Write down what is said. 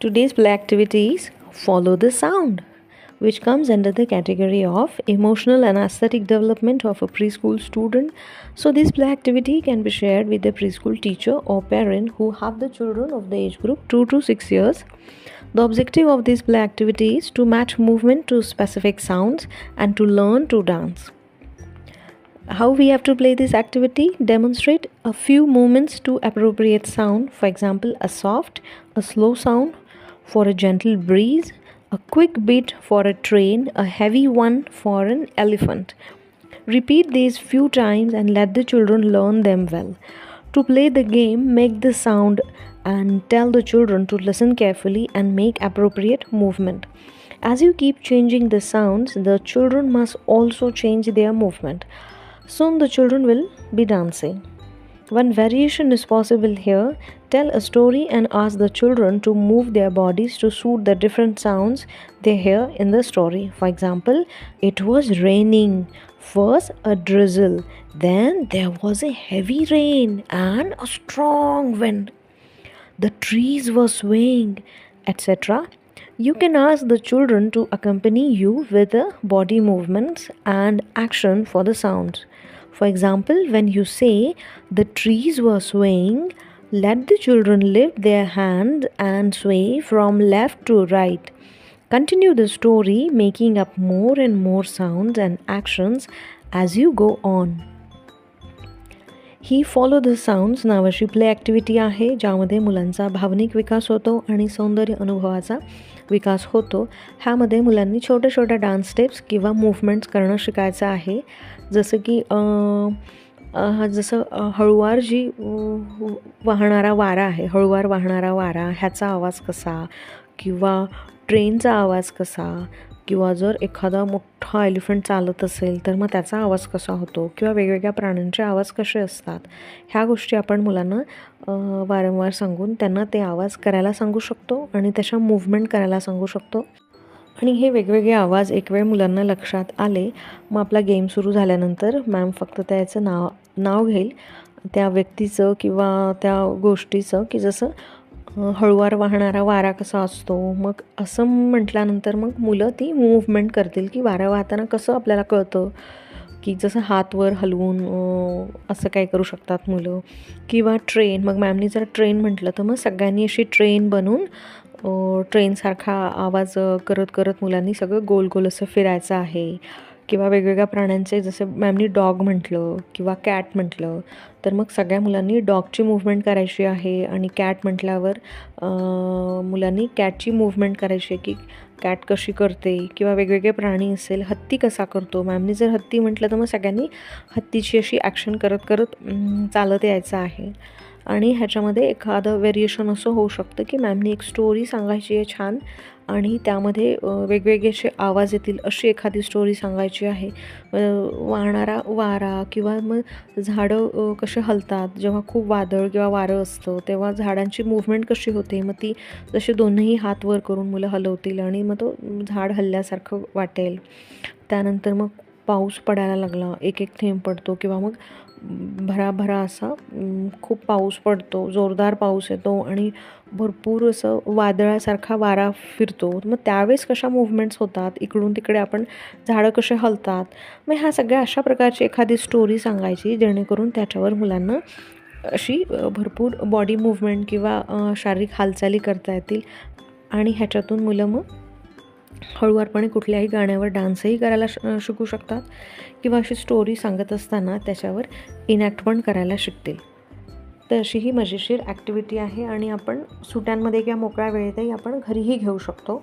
Today's play activities follow the sound, which comes under the category of emotional and aesthetic development of a preschool student. So this play activity can be shared with the preschool teacher or parent who have the children of the age group 2 to 6 years. The objective of this play activity is to match movement to specific sounds and to learn to dance. How we have to play this activity? Demonstrate a few movements to appropriate sound. For example, a soft, a slow sound for a gentle breeze, a quick beat for a train, a heavy one for an elephant. Repeat these few times and let the children learn them well. To play the game, make the sound and tell the children to listen carefully and make appropriate movement. As you keep changing the sounds, the children must also change their movement. Soon the children will be dancing. One variation is possible here. Tell a story and ask the children to move their bodies to suit the different sounds they hear in the story. For example, it was raining. First a drizzle, then there was a heavy rain and a strong wind. The trees were swaying, etc. You can ask the children to accompany you with the body movements and action for the sounds. For example, when you say the trees were swaying, let the children lift their hands and sway from left to right. Continue the story, making up more and more sounds and actions as you go on. He follow the sounds नावाची play activity आहे, ज्यामध्ये मुलांचा भावनिक विकास होतो आणि सौंदर्य अनुभवाचा विकास होतो. ह्यामध्ये मुलांनी छोट्या छोट्या डान्स स्टेप्स किंवा मूव्हमेंट्स करणं शिकायचं आहे. जसं की हळुवार जी वाहणारा वारा आहे, हळुवार वाहणारा वारा ह्याचा आवाज कसा, किंवा ट्रेनचा आवाज कसा, किंवा जर एखादा मोठा एलिफंट चालत असेल तर मग त्याचा आवाज कसा होतो, किंवा वेगवेगळ्या प्राण्यांचे आवाज कसे असतात, ह्या गोष्टी आपण मुलांना वारंवार सांगून त्यांना ते आवाज करायला सांगू शकतो आणि त्याच्या मूव्हमेंट करायला सांगू शकतो. आणि हे वेगवेगळे आवाज एक वेळ मुलांना लक्षात आले, मग आपला गेम सुरू झाल्यानंतर मॅम फक्त त्याचं नाव घेईल, त्या व्यक्तीचं किंवा त्या गोष्टीचं, की जसं हळुवार वाहणारा वारा कसा असतो. मग असं म्हटल्यानंतर मग मुलं ती मूव्हमेंट करतील, की वारा वाहताना कसं आपल्याला कळतं, की जसं हात वर हलवून असं काय करू शकतात मुलं. किंवा ट्रेन, मग मॅमनी जर ट्रेन म्हटलं तर मग सगळ्यांनी अशी ट्रेन बनवून ट्रेनसारखा आवाज करत करत मुलांनी सगळं गोल गोल असं फिरायचं आहे. किंवा वेगवेगळ्या प्राण्यांचे, जसं मॅमनी डॉग म्हटलं किंवा कॅट म्हटलं तर मग सगळ्या मुलांनी डॉगची मूव्हमेंट करायची आहे, आणि कॅट म्हटल्यावर मुलांनी कॅटची मूव्हमेंट करायची आहे, की कॅट कशी करते. किंवा वेगवेगळे प्राणी असेल, हत्ती कसा करतो, मॅमनी जर हत्ती म्हटलं तर मग सगळ्यांनी हत्तीची अशी ॲक्शन करत करत चालत यायचं आहे. आणि ह्याच्यामध्ये एखादं व्हेरिएशन असं होऊ शकतं, की मॅमनी एक स्टोरी सांगायची आहे छान, आणि त्यामध्ये वेगवेगळे असे आवाज येतील अशी एखादी स्टोरी सांगायची आहे. वाहणारा वारा, किंवा मग झाडं कसे हलतात जेव्हा खूप वादळ किंवा वारं असतं, तेव्हा झाडांची मूव्हमेंट कशी होते. मग ती जसे दोन्ही हात वर करून मुलं हलवतील आणि मग तो झाड हलल्यासारखं वाटेल. त्यानंतर मग पाऊस पडायला लागला, एक एक थेंब पडतो, किंवा मग भराभरा असा खूप पाऊस पडतो, जोरदार पाऊस येतो आणि भरपूर असं वादळासारखा वारा फिरतो. मग त्यावेळेस कशा मूव्हमेंट्स होतात, इकडून तिकडे आपण झाडं कसे हलतात. मग ह्या सगळ्या अशा प्रकारची एखादी स्टोरी सांगायची, जेणेकरून त्याच्यावर मुलांना अशी भरपूर बॉडी मूव्हमेंट किंवा शारीरिक हालचाली करता येतील. आणि ह्याच्यातून मुलं मग हळुवारपणे कुठल्याही गाण्यावर डान्सही करायला शिकू शकतात, किंवा अशी स्टोरी सांगत असताना त्याच्यावर इनॅक्ट पण करायला शिकतील. तर अशी ही मजेशीर ॲक्टिव्हिटी आहे, आणि आपण सुट्यांमध्ये किंवा मोकळ्या वेळेतही आपण घरीही घेऊ शकतो.